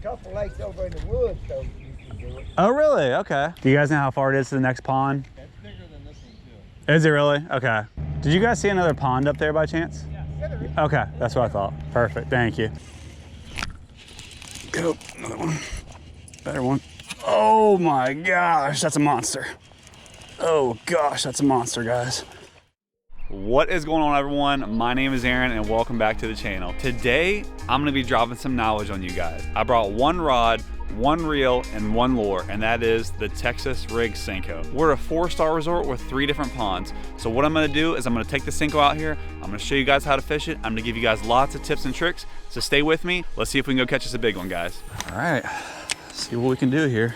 couple lakes over in the woods, so you can do it. Oh, really? Okay. Do you guys know how far it is to the next pond? That's bigger than this one, too. Is it really? Okay. Did you guys see another pond up there by chance? Yeah. Okay, that's what I thought. Perfect, thank you. Go, another one. Better one. Oh my gosh, that's a monster. Oh gosh, that's a monster, guys. What is going on, everyone? My name is Aaron and welcome back to the channel. Today, I'm gonna be dropping some knowledge on you guys. I brought one rod, one reel, and one lure, and that is the Texas Rig Senko. We're a 4-star resort with 3 different ponds. So what I'm gonna do is I'm gonna take the Senko out here, I'm gonna show you guys how to fish it, I'm gonna give you guys lots of tips and tricks, so stay with me. Let's see if we can go catch us a big one, guys. All right, let's see what we can do here.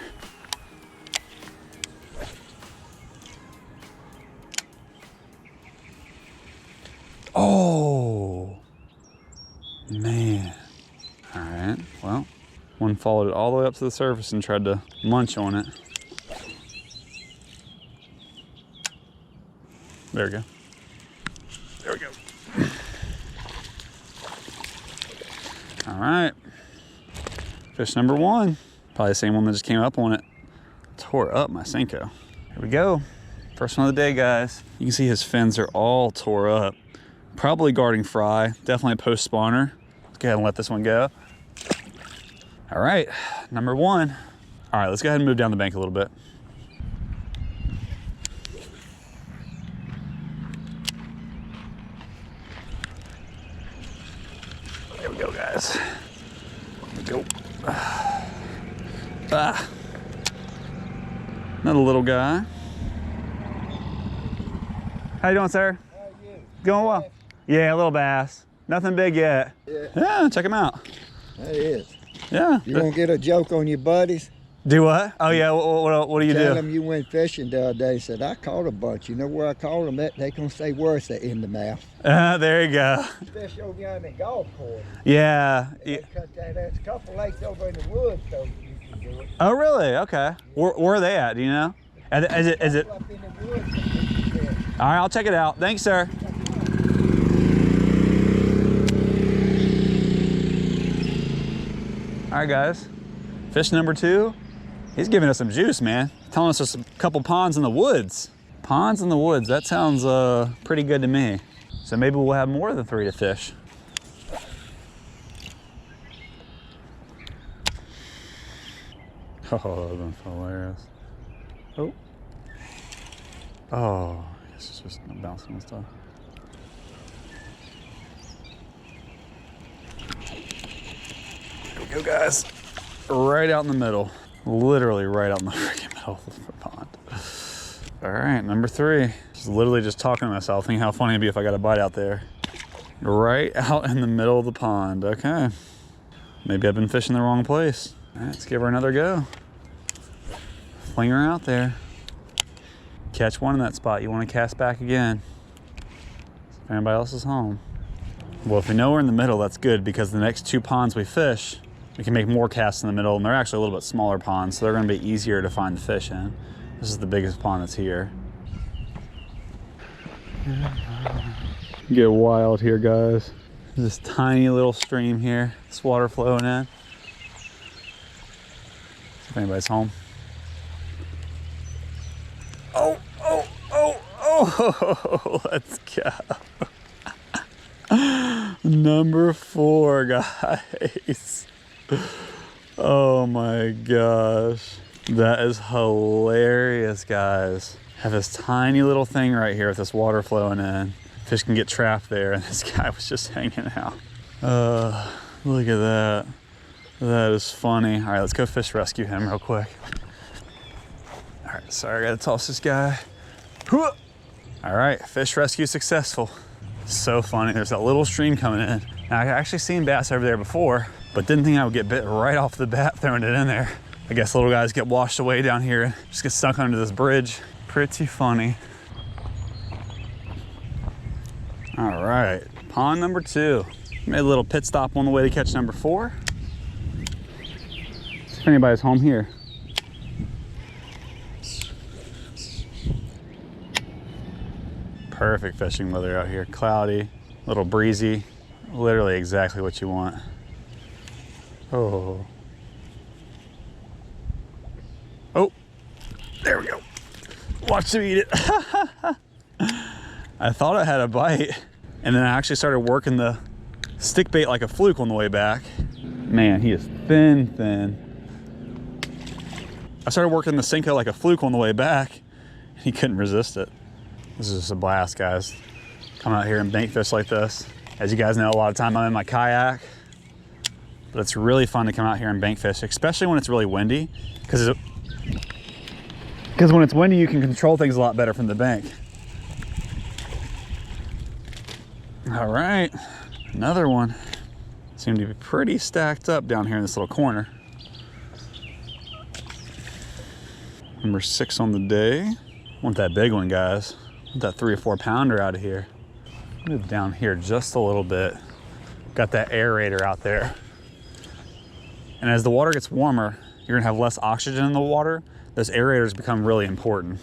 Oh, man. All right, well, one followed it all the way up to the surface and tried to munch on it. There we go. There we go. All right, fish number 1. Probably the same one that just came up on it. Tore up my Senko. Here we go. First one of the day, guys. You can see his fins are all tore up. Probably guarding fry, definitely a post spawner. Let's go ahead and let this one go. All right, number 1. All right, let's go ahead and move down the bank a little bit. There we go, guys. There we go. Ah. Another little guy. How you doing, sir? How are you? Going well. Yeah, a little bass. Nothing big yet. Yeah, check him out. That is. Yeah. You won't get a joke on your buddies? Do what? Oh yeah, what do you Tell do? them you went fishing the other day. Said, I caught a bunch. You know where I caught them at? They gonna say worse in the mouth. There you go. Fish over behind the golf course. Yeah. They cut that. There's a couple lakes over in the woods, so you can do it. Oh really? Okay. Where are they at? Do you know? Is it? Up in the woods, so you can fish. All right, I'll check it out. Thanks, sir. All right, guys. Fish number 2. He's giving us some juice, man. Telling us there's a couple ponds in the woods. Ponds in the woods. That sounds pretty good to me. So maybe we'll have more than 3 to fish. Oh, that's hilarious. Oh. Oh, it's just bouncing and stuff. There we go, guys. Right out in the middle. Literally right out in the freaking middle of the pond. All right, number 3. Just literally just talking to myself, thinking how funny it'd be if I got a bite out there. Right out in the middle of the pond. Okay. Maybe I've been fishing the wrong place. All right, let's give her another go. Fling her out there. Catch one in that spot, you want to cast back again. If anybody else is home. Well, if we know we're in the middle, that's good, because the next 2 ponds we fish, we can make more casts in the middle, and they're actually a little bit smaller ponds, so they're going to be easier to find the fish in. This is the biggest pond that's here. Get wild here, guys. This tiny little stream here, this water flowing in. See if anybody's home. Oh, oh, oh, oh, let's go. Number 4, guys. Oh my gosh. That is hilarious, guys. Have this tiny little thing right here with this water flowing in. Fish can get trapped there, and this guy was just hanging out. Look at that. That is funny. All right, let's go fish rescue him real quick. All right, sorry, I gotta toss this guy. All right, fish rescue successful. So funny, there's that little stream coming in. Now, I actually seen bass over there before, but didn't think I would get bit right off the bat throwing it in there. I guess little guys get washed away down here, just get stuck under this bridge. Pretty funny. All right, pond number 2. Made a little pit stop on the way to catch number 4. See if anybody's home here. Perfect fishing weather out here. Cloudy, a little breezy, literally exactly what you want. Oh, Watch him eat it. I thought I had a bite, and then I actually started working the stick bait like a fluke on the way back. Man, he is thin. I started working the Senko like a fluke on the way back. He couldn't resist it. This is just a blast, guys. Come out here and bank fish like this. As you guys know, a lot of time I'm in my kayak, but it's really fun to come out here and bank fish, especially when it's really windy, because when it's windy, you can control things a lot better from the bank. All right, another one. Seem to be pretty stacked up down here in this little corner. Number 6 on the day. Want that big one, guys. Want that 3 or 4 pounder out of here. Move down here just a little bit. Got that aerator out there. And as the water gets warmer, you're gonna have less oxygen in the water. Those aerators become really important.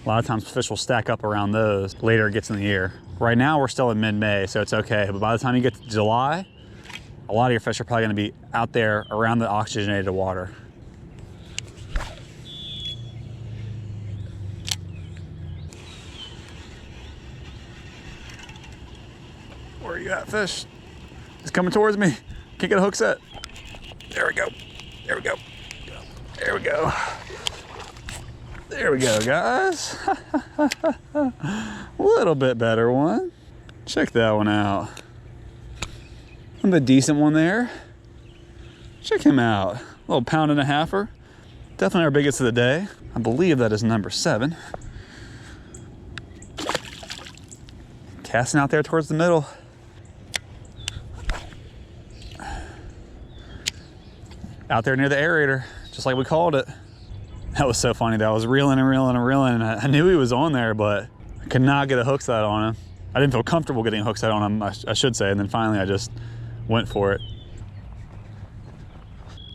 A lot of times fish will stack up around those. Later it gets in the year. Right now we're still in mid-May, so it's okay. But by the time you get to July, a lot of your fish are probably gonna be out there around the oxygenated water. Where are you at, fish? It's coming towards me. Can't get a hook set. There we go. There we go. There we go. There we go, guys. A little bit better one. Check that one out. A decent one there. Check him out. A little 1.5-pounder. Definitely our biggest of the day. I believe that is number 7. Casting out there towards the middle. Out there near the aerator, just like we called it. That was so funny though. I was reeling and I knew he was on there, but I could not get a hook set on him. I didn't feel comfortable getting a hook set on him, I should say, and then finally I just went for it.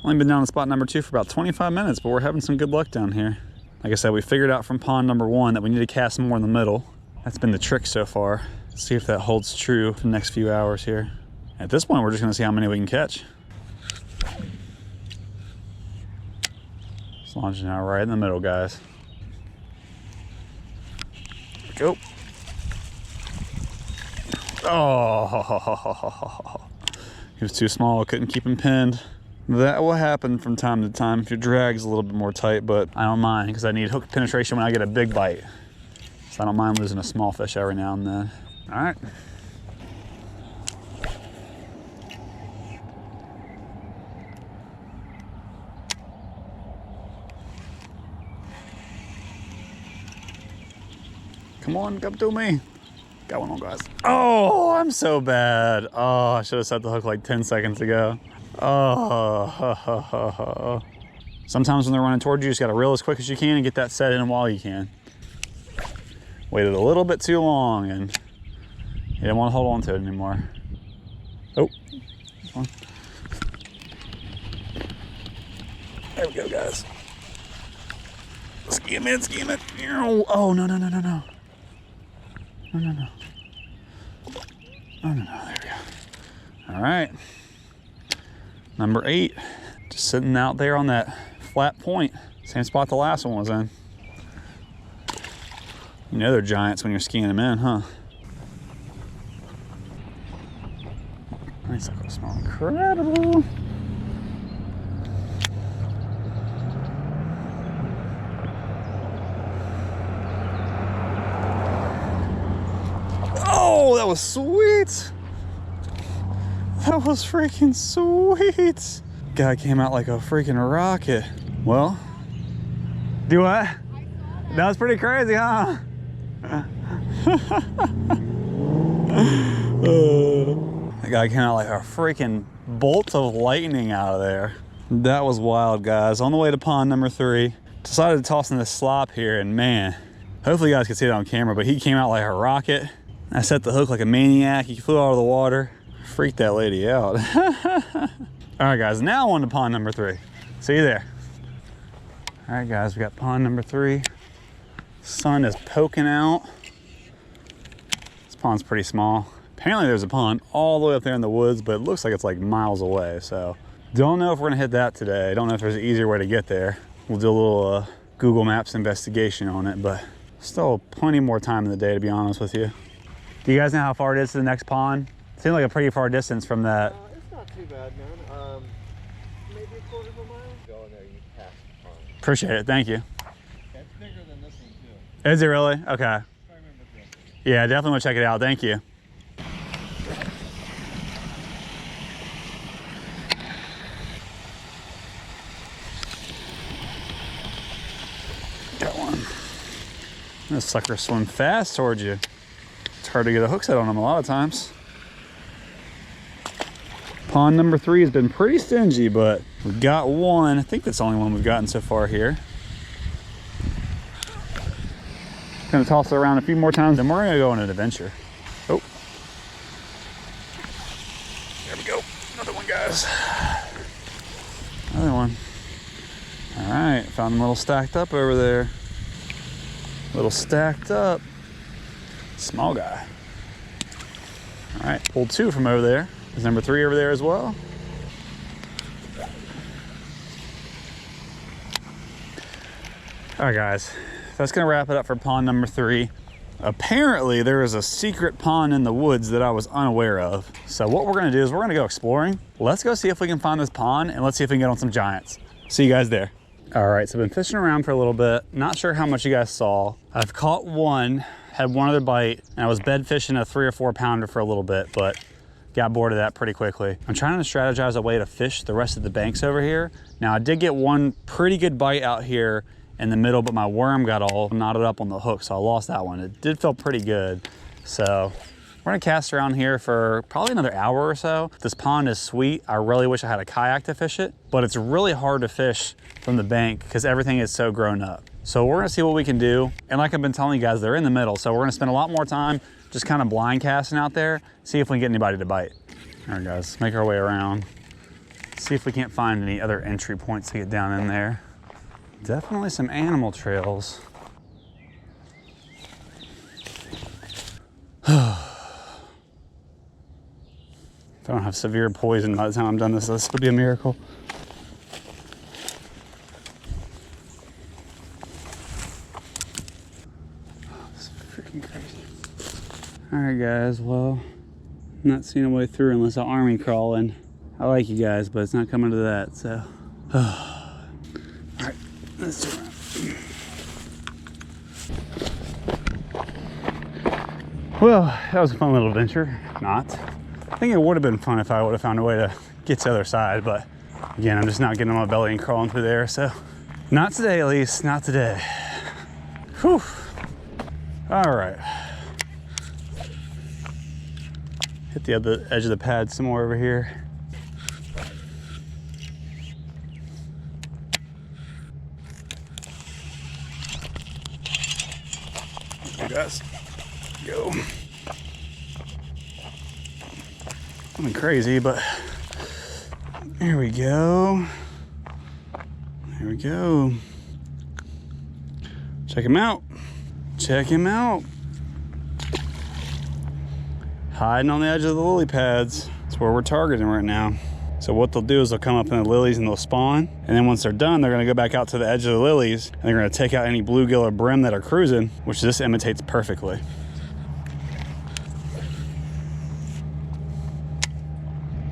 Only been down to spot number 2 for about 25 minutes, but we're having some good luck down here. Like I said, we figured out from pond number 1 that we need to cast more in the middle. That's been the trick so far. Let's see if that holds true for the next few hours here. At this point, we're just gonna see how many we can catch. Just launching out right in the middle, guys. Go. Oh, he was too small. I couldn't keep him pinned. That will happen from time to time if your drag's a little bit more tight, but I don't mind because I need hook penetration when I get a big bite. So I don't mind losing a small fish every now and then. All right. Come on, come to me. Got one on, guys. Oh, I'm so bad. Oh, I should have set the hook like 10 seconds ago. Oh, sometimes when they're running towards you, you just gotta reel as quick as you can and get that set in while you can. Waited a little bit too long and you didn't want to hold on to it anymore. Oh, this one. There we go, guys. Skim it, skim it. Oh, no. No. There we go. All right. Number 8, just sitting out there on that flat point. Same spot the last one was in. You know they're giants when you're skiing them in, huh? Honeysuckle smell incredible. Oh, that was sweet. That was freaking sweet. Guy came out like a freaking rocket. Well, do what? That was pretty crazy, huh? That guy came out like a freaking bolt of lightning out of there. That was wild, guys. On the way to pond number 3, decided to toss in this slop here, and man, hopefully you guys can see it on camera, but he came out like a rocket. I set the hook like a maniac. He flew out of the water. Freaked that lady out. All right, guys, now on to pond number 3. See you there. All right, guys, we got pond number 3. Sun is poking out. This pond's pretty small. Apparently there's a pond all the way up there in the woods, but it looks like it's like miles away. So don't know if we're gonna hit that today. Don't know if there's an easier way to get there. We'll do a little Google Maps investigation on it, but Still plenty more time in the day, to be honest with you. Do you guys know how far it is to the next pond? It seems like a pretty far distance from that. It's not too bad, man. Maybe a quarter of a mile. Go in there, you pass the pond. Appreciate it, thank you. It's bigger than this one, too. Is it really? Okay. If I remember correctly. Yeah, definitely want to check it out, thank you. Got one. This sucker swim fast towards you. It's hard to get a hook set on them a lot of times. Pond number 3 has been pretty stingy, but we've got one. I think that's the only one we've gotten so far here. Gonna toss it around a few more times, and we're gonna go on an adventure. Oh. There we go. Another one, guys. Another one. All right, found them a little stacked up over there. A little stacked up. Small guy. All right, pulled 2 from over there. There's number 3 over there as well. All right, guys, that's gonna wrap it up for pond number 3. Apparently there is a secret pond in the woods that I was unaware of. So what we're gonna do is we're gonna go exploring. Let's go see if we can find this pond, and let's see if we can get on some giants. See you guys there. All right, so I've been fishing around for a little bit. Not sure how much you guys saw. I've caught one, had one other bite, and I was bed fishing a 3 or 4 pounder for a little bit, but got bored of that pretty quickly. I'm trying to strategize a way to fish the rest of the banks over here. Now I did get one pretty good bite out here in the middle, but my worm got all knotted up on the hook, so I lost that one. It did feel pretty good. So we're gonna cast around here for probably another hour or so. This pond is sweet. I really wish I had a kayak to fish it, but it's really hard to fish from the bank because everything is so grown up. So we're gonna see what we can do. And like I've been telling you guys, they're in the middle. So we're gonna spend a lot more time just kind of blind casting out there, see if we can get anybody to bite. All right, guys, make our way around. See if we can't find any other entry points to get down in there. Definitely some animal trails. If I don't have severe poison by the time I'm done this would be a miracle. Freaking crazy. All right, guys, well, I'm not seeing a way through unless I army crawl in. I like you guys, but it's not coming to that, so. All right, let's turn around. Well, that was a fun little adventure. Not. I think it would have been fun if I would have found a way to get to the other side, but again, I'm just not getting on my belly and crawling through there, so. Not today, at least, not today. Whew. All right. Hit the other edge of the pad some more over here. Hey guys, go. Nothing crazy, but here we go. Here we go. Check him out. Check him out. Hiding on the edge of the lily pads. That's where we're targeting right now. So what they'll do is they'll come up in the lilies and they'll spawn. And then once they're done, they're gonna go back out to the edge of the lilies and they're gonna take out any bluegill or brim that are cruising, which this imitates perfectly.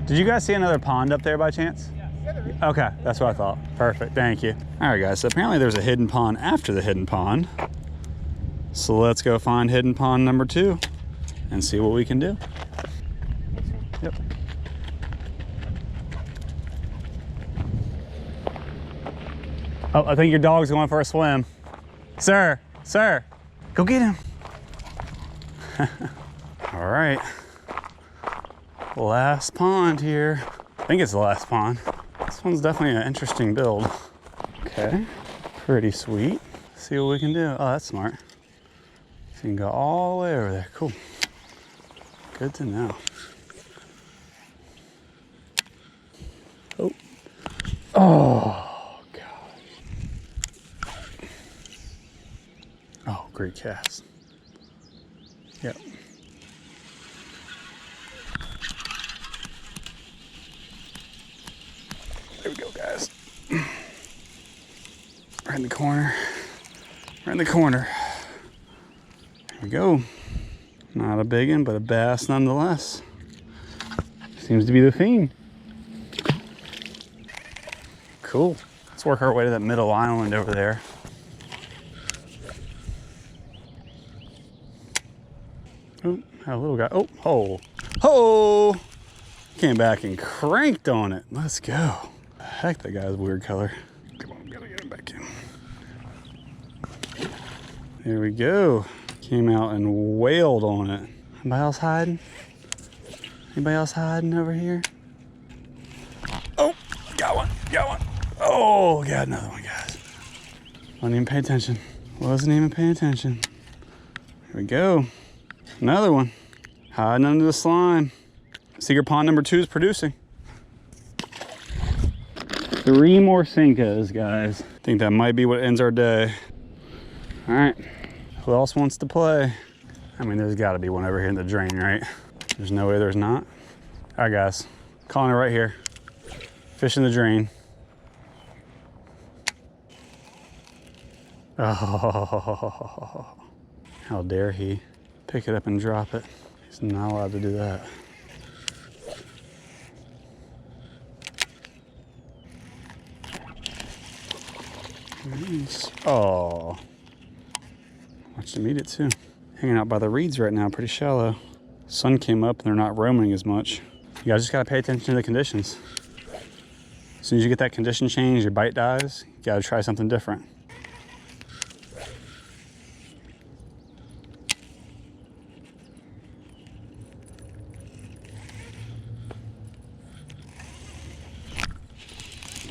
Did you guys see another pond up there by chance? Yeah. Okay, that's what I thought. Perfect, thank you. All right, guys, so apparently there's a hidden pond after the hidden pond. So let's go find hidden pond number 2 and see what we can do. Yep. Oh, I think your dog's going for a swim. Sir, go get him. All right. Last pond here. I think it's the last pond. This one's definitely an interesting build. Okay, pretty sweet. Let's see what we can do. Oh, that's smart. So you can go all the way over there. Cool. Good to know. Oh. Oh, gosh. Oh, great cast. Yep. There we go, guys. Right in the corner. Right in the corner. Here we go. Not a big one, but a bass nonetheless. Seems to be the theme. Cool. Let's work our way to that middle island over there. Oh, had a little guy. Oh, ho. Ho! Came back and cranked on it. Let's go. Heck, that guy's a weird color. Come on, gotta get him back in. There we go. Came out and wailed on it. Anybody else hiding? Anybody else hiding over here? Oh, got one, got one. Oh, got another one, guys. Wasn't even paying attention. Wasn't even paying attention. Here we go. Another one. Hiding under the slime. Secret pond number 2 is producing. 3 more Senkos, guys. I think that might be what ends our day. All right, who else wants to play? I mean, there's gotta be one over here in the drain, right? There's no way there's not. All right, guys, calling it right here. Fish in the drain. Oh, how dare he pick it up and drop it. He's not allowed to do that. Nice. Oh, watched him eat it too. Hanging out by the reeds right now, pretty shallow. Sun came up and they're not roaming as much. You guys just gotta pay attention to the conditions. As soon as you get that condition change, your bite dies, you gotta try something different.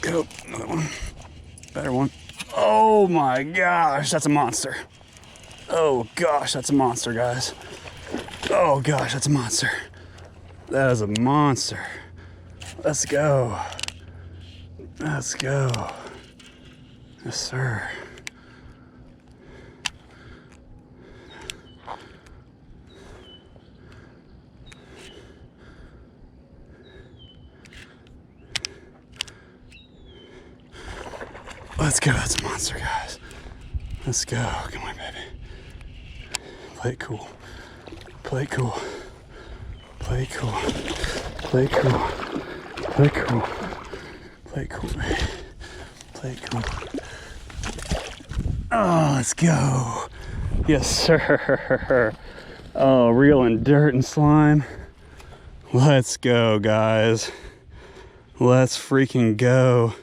Go, another one. Better one. Oh my gosh, that's a monster. Oh gosh, that's a monster, guys. Oh gosh, that's a monster. That is a monster. Let's go. Let's go. Yes, sir. Let's go, that's a monster, guys. Let's go, come on, baby. Play it cool. Play it cool. Play it cool. Play it cool. Play it cool. Play it cool, baby. Play it cool. Oh, let's go. Yes, sir. Oh, reeling dirt and slime. Let's go, guys. Let's freaking go.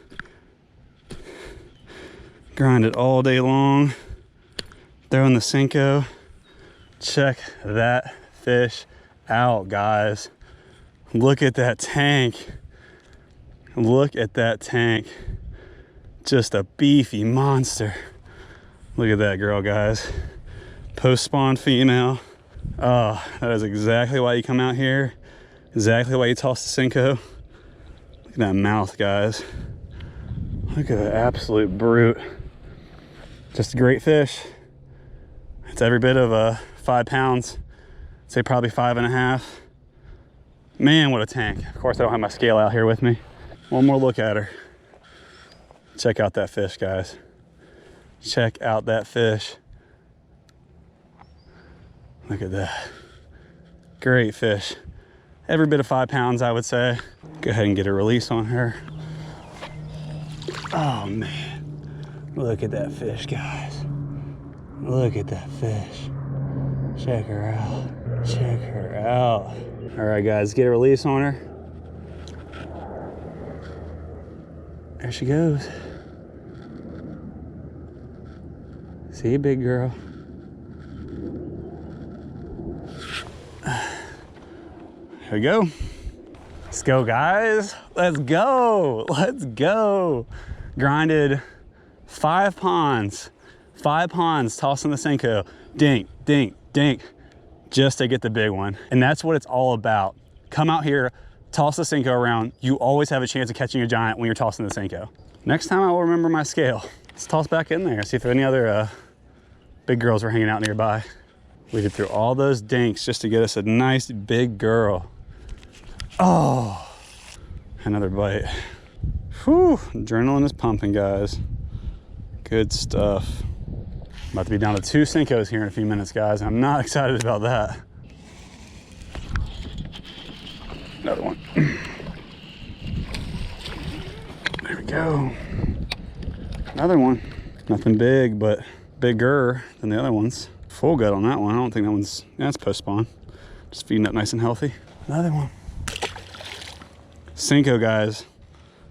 Grind it all day long. Throwing the Senko. Check that fish out, guys. Look at that tank. Look at that tank. Just a beefy monster. Look at that girl, guys. Post-spawn female. Oh, that is exactly why you come out here. Exactly why you toss the Senko. Look at that mouth, guys. Look at the absolute brute. Just a great fish. It's every bit of 5 pounds. I'd say probably 5.5. Man, what a tank. Of course, I don't have my scale out here with me. One more look at her. Check out that fish, guys. Check out that fish. Look at that. Great fish. Every bit of 5 pounds, I would say. Go ahead and get a release on her. Oh, man. Look at that fish, guys. Look at that fish. Check her out. Check her out. All right, guys, get a release on her. There she goes. See you, big girl. Here we go. Let's go, guys. Let's go. Let's go. Grinded 5 ponds. 5 ponds tossing the Senko. Dink, dink, dink. Just to get the big one. And that's what it's all about. Come out here, toss the Senko around. You always have a chance of catching a giant when you're tossing the Senko. Next time I will remember my scale. Let's toss back in there. See if any other big girls were hanging out nearby. We did through all those dinks just to get us a nice big girl. Oh, another bite. Whew, adrenaline is pumping, guys. Good stuff. About to be down to 2 Senkos here in a few minutes, guys. I'm not excited about that. Another one. There we go. Another one. Nothing big, but bigger than the other ones. Full gut on that one. I don't think that one's, yeah, it's post-spawn. Just feeding up nice and healthy. Another one. Senko, guys.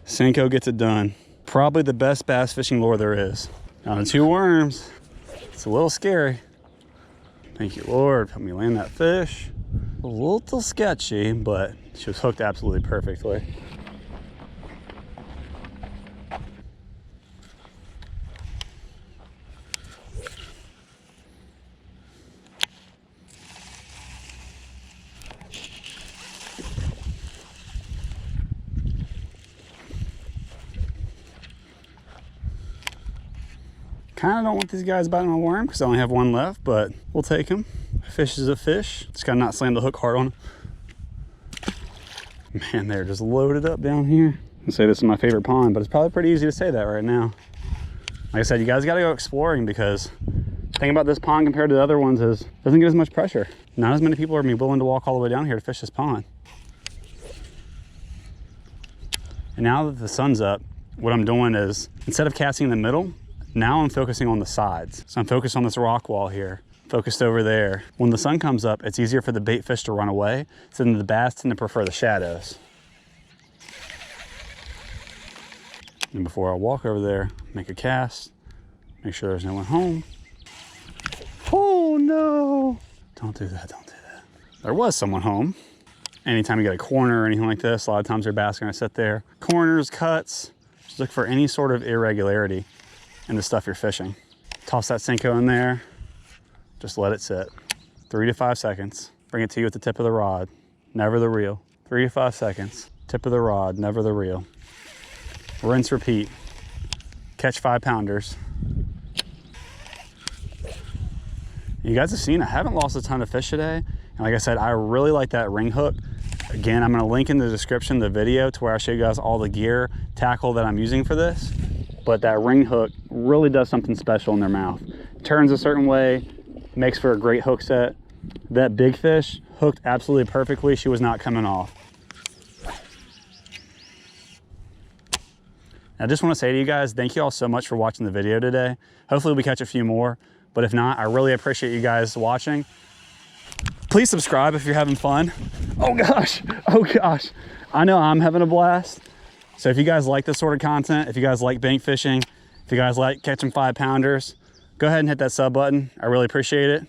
Senko gets it done. Probably the best bass fishing lure there is. Down to 2 worms. It's a little scary. Thank you, Lord. Help me land that fish. A little sketchy, but she was hooked absolutely perfectly. Kind of don't want these guys biting my worm because I only have one left, but we'll take him. A fish is a fish. Just gotta not slam the hook hard on him. Man, they're just loaded up down here. I say this is my favorite pond, but it's probably pretty easy to say that right now. Like I said, you guys gotta go exploring because the thing about this pond compared to the other ones is it doesn't get as much pressure. Not as many people are gonna be willing to walk all the way down here to fish this pond. And now that the sun's up, what I'm doing is instead of casting in the middle, now I'm focusing on the sides. So I'm focused on this rock wall here, focused over there. When the sun comes up, it's easier for the bait fish to run away, so then the bass tend to prefer the shadows. And before I walk over there, make a cast, make sure there's no one home. Oh no! Don't do that, don't do that. There was someone home. Anytime you get a corner or anything like this, a lot of times their bass are gonna sit there. Corners, cuts, just look for any sort of irregularity in the stuff you're fishing. Toss that Senko in there, just let it sit. 3 to 5 seconds. Bring it to you at the tip of the rod, never the reel. 3 to 5 seconds, tip of the rod, never the reel. Rinse, repeat. Catch 5-pounders. You guys have seen, I haven't lost a ton of fish today. And like I said, I really like that ring hook. Again, I'm gonna link in the description the video to where I show you guys all the gear, tackle that I'm using for this. But that ring hook really does something special in their mouth. Turns a certain way, makes for a great hook set. That big fish hooked absolutely perfectly. She was not coming off. I just want to say to you guys, thank you all so much for watching the video today. Hopefully we catch a few more, but if not, I really appreciate you guys watching. Please subscribe if you're having fun. Oh gosh, oh gosh. I know I'm having a blast. So if you guys like this sort of content, if you guys like bank fishing, if you guys like catching 5-pounders, go ahead and hit that sub button. I really appreciate it.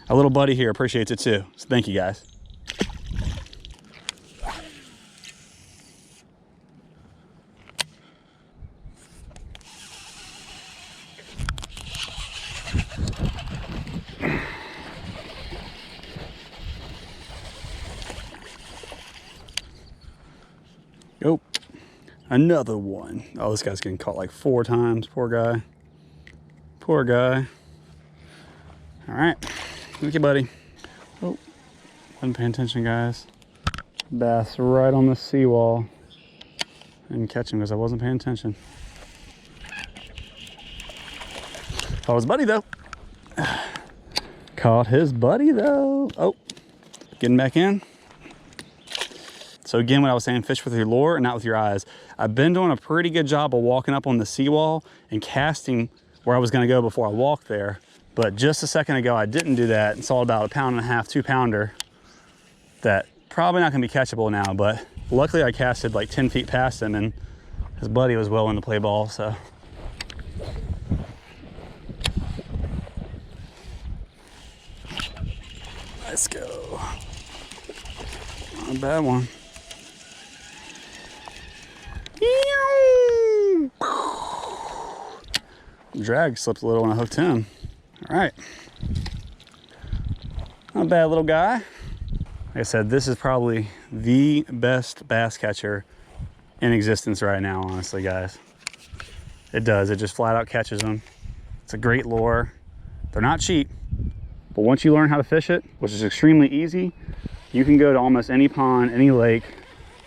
Our little buddy here appreciates it too. So thank you guys. Go. Another one. Oh, this guy's getting caught like 4 times. Poor guy. Poor guy. All right. Thank you, buddy. Oh, wasn't paying attention, guys. Bass right on the seawall. Didn't catch him because I wasn't paying attention. Caught his buddy, though. Caught his buddy, though. Oh, getting back in. So again, what I was saying, fish with your lure and not with your eyes. I've been doing a pretty good job of walking up on the seawall and casting where I was gonna go before I walked there. But just a second ago, I didn't do that and saw about 1.5 pound, 2-pounder that probably not gonna be catchable now, but luckily I casted like 10 feet past him and his buddy was willing to play ball, so. Let's go. Not a bad one. Drag slipped a little when I hooked him. All right. Not a bad little guy. Like I said, this is probably the best bass catcher in existence right now, honestly, guys. It does. It just flat out catches them. It's a great lure. They're not cheap, but once you learn how to fish it, which is extremely easy, you can go to almost any pond, any lake,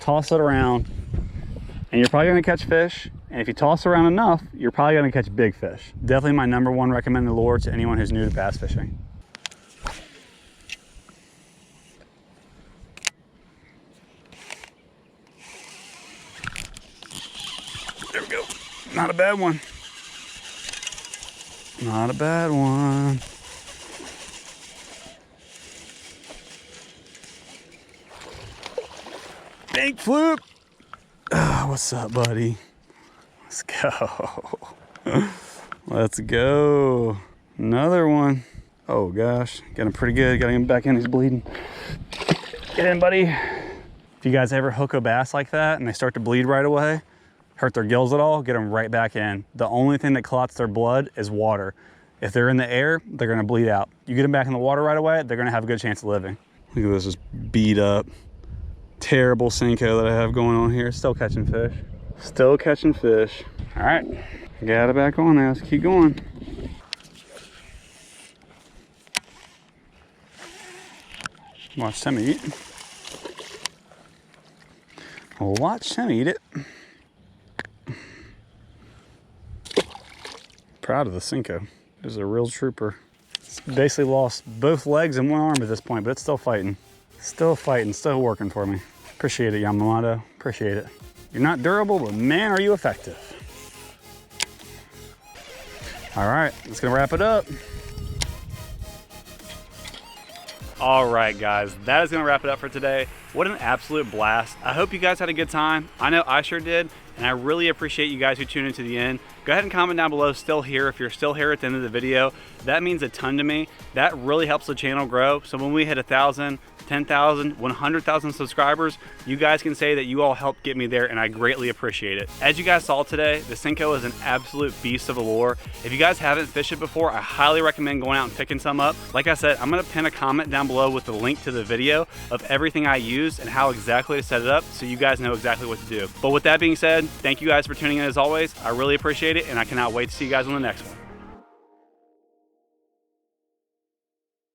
toss it around, and you're probably gonna catch fish, And if you toss around enough, you're probably gonna catch big fish. Definitely my #1 recommended lure to anyone who's new to bass fishing. There we go. Not a bad one. Not a bad one. Bank flip. What's up, buddy? Let's go. Let's go. Another one. Oh gosh, got him pretty good. Got him back in, he's bleeding. Get in, buddy. If you guys ever hook a bass like that and they start to bleed right away, hurt their gills at all, get them right back in. The only thing that clots their blood is water. If they're in the air, they're gonna bleed out. You get them back in the water right away, they're gonna have a good chance of living. Look at this, just beat up. Terrible Senko that I have going on here. Still catching fish. Still catching fish. All right, got it back on there. Let's keep going. Watch Tim eat. Watch him eat it. Proud of the Senko. This is a real trooper. It's basically lost both legs and one arm at this point, but it's still fighting. Still fighting, still working for me. Appreciate it, Yamamoto. Appreciate it. You're not durable, but man, are you effective. All right, that's gonna wrap it up. All right, guys, that is gonna wrap it up for today. What an absolute blast. I hope you guys had a good time. I know I sure did, and I really appreciate you guys who tuned into the end. Go ahead and comment down below, still here. If you're still here at the end of the video, that means a ton to me. That really helps the channel grow. So when we hit 1,000, 10,000, 100,000 subscribers, you guys can say that you all helped get me there, and I greatly appreciate it. As you guys saw today, the Senko is an absolute beast of a lure. If you guys haven't fished it before, I highly recommend going out and picking some up. Like I said, I'm gonna pin a comment down below with the link to the video of everything I used and how exactly to set it up so you guys know exactly what to do. But with that being said, thank you guys for tuning in as always. I really appreciate it, and I cannot wait to see you guys on the next one.